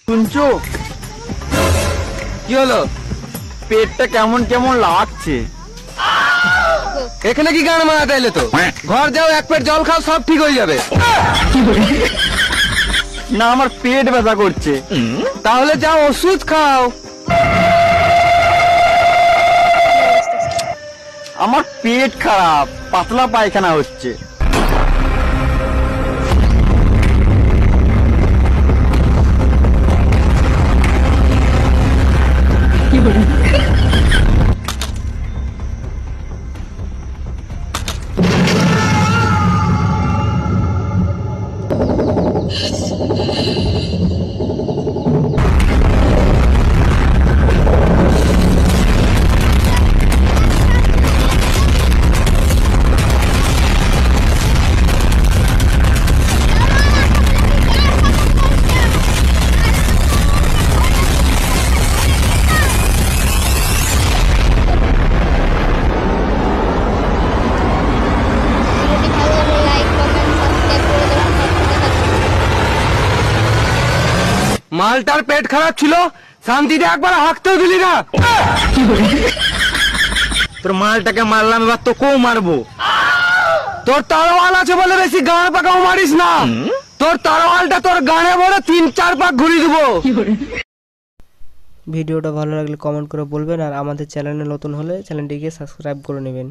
শুনছো? কি হলো? পেটটা কেমন কেমন লাগছে। এখানে কি গান মারাতে এলে? তো ঘর যাও, এক প্লেট জল খাও, সব ঠিক হয়ে যাবে। না, আমার পেট ব্যথা করছে। তাহলে যাও ওষুধ খাও। আমার পেট খারাপ, পাতলা পায়খানা হচ্ছে। যদি ভালো লাগে লাইক কমেন্ট সাবস্ক্রাইব করে দেবেন। মালটার পেট খারাপ ছিল, শান্তিতে একবার হাঁকতেও দিলি না। তোর মালটাকে মারলাম, এবার তোকেও মারবো। তোর তরোয়াল আছে বলে বেশি গাঁড় পাকাও মারিস না। তোর তরোয়ালটা তোর গানে ভরে 3-4 পাক ঘুরিয়ে দেবো। ভিডিওটা ভালো লাগলে কমেন্ট করে বলবেন, আর আমাদের চ্যানেলে নতুন হলে চ্যানেলটিকে সাবস্ক্রাইব করে নেবেন।